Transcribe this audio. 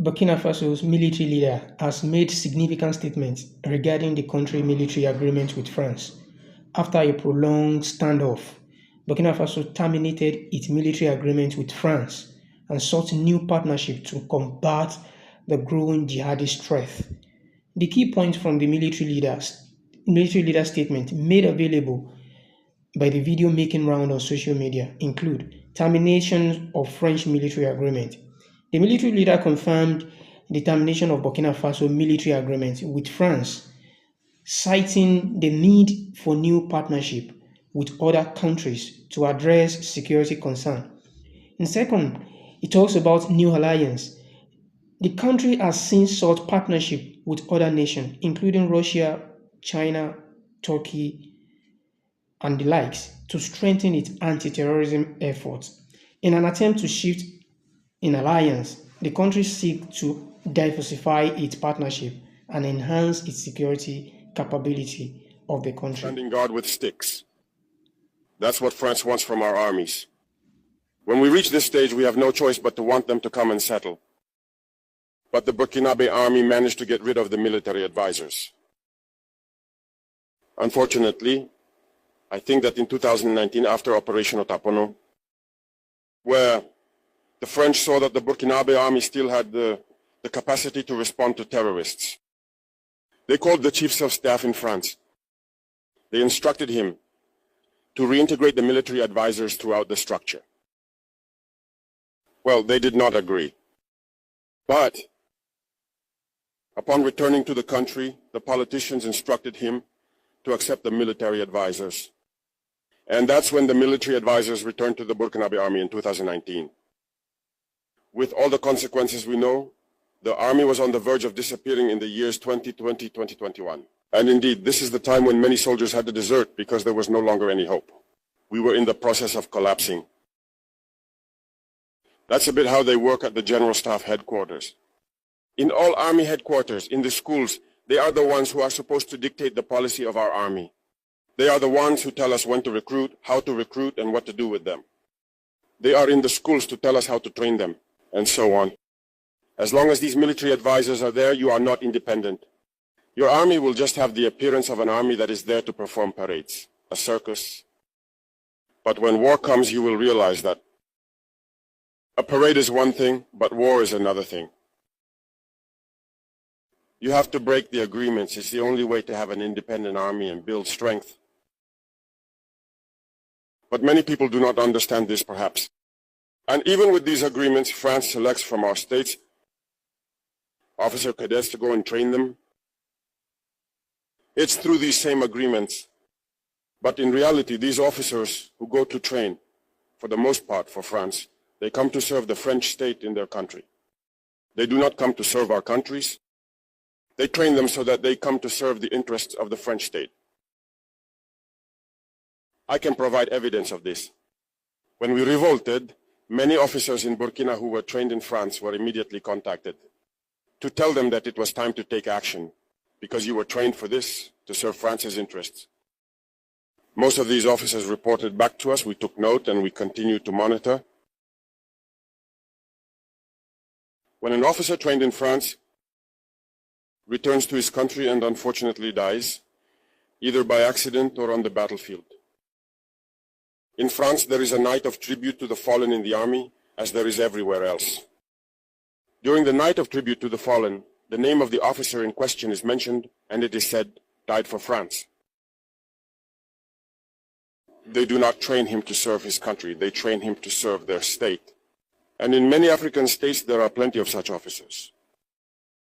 Burkina Faso's military leader has made significant statements regarding the country's military agreement with France. After a prolonged standoff, Burkina Faso terminated its military agreement with France and sought new partnership to combat the growing jihadist threat. The key points from the military leader statement made available by the video making round on social media include termination of French military agreement. The military leader confirmed the termination of Burkina Faso military agreement with France, citing the need for new partnership with other countries to address security concerns. And second, it talks about new alliance. The country has since sought partnership with other nations, including Russia, China, Turkey, and the likes, to strengthen its anti-terrorism efforts. In an attempt to shift in alliance, the country seeks to diversify its partnership and enhance its security capability of the country. Standing guard with sticks. That's what France wants from our armies. When we reach this stage, we have no choice but to want them to come and settle. But the Burkinabe army managed to get rid of the military advisors. Unfortunately, I think that in 2019, after Operation Otapono, where the French saw that the Burkinabe army still had the capacity to respond to terrorists, they called the chiefs of staff in France. They instructed him to reintegrate the military advisors throughout the structure. Well, they did not agree. But upon returning to the country, the politicians instructed him to accept the military advisors. And that's when the military advisors returned to the Burkinabe army in 2019. With all the consequences we know, the army was on the verge of disappearing in the years 2020, 2021. And indeed, this is the time when many soldiers had to desert because there was no longer any hope. We were in the process of collapsing. That's a bit how they work at the General Staff headquarters. In all army headquarters, in the schools, they are the ones who are supposed to dictate the policy of our army. They are the ones who tell us when to recruit, how to recruit, and what to do with them. They are in the schools to tell us how to train them, and so on. As long as these military advisors are there, you are not independent. Your army will just have the appearance of an army that is there to perform parades, a circus. But when war comes, you will realize that a parade is one thing, but war is another thing. You have to break the agreements. It's the only way to have an independent army and build strength. But many people do not understand this, perhaps. And even with these agreements, France selects from our states officer cadets to go and train them. It's through these same agreements. But in reality, these officers who go to train, for the most part for France, they come to serve the French state in their country. They do not come to serve our countries. They train them so that they come to serve the interests of the French state. I can provide evidence of this. When we revolted, many officers in Burkina who were trained in France were immediately contacted to tell them that it was time to take action because you were trained for this, to serve France's interests. Most of these officers reported back to us. We took note and we continued to monitor. When an officer trained in France returns to his country and unfortunately dies, either by accident or on the battlefield. In France, there is a night of tribute to the fallen in the army, as there is everywhere else. During the night of tribute to the fallen, the name of the officer in question is mentioned, and it is said, died for France. They do not train him to serve his country, they train him to serve their state. And in many African states, there are plenty of such officers.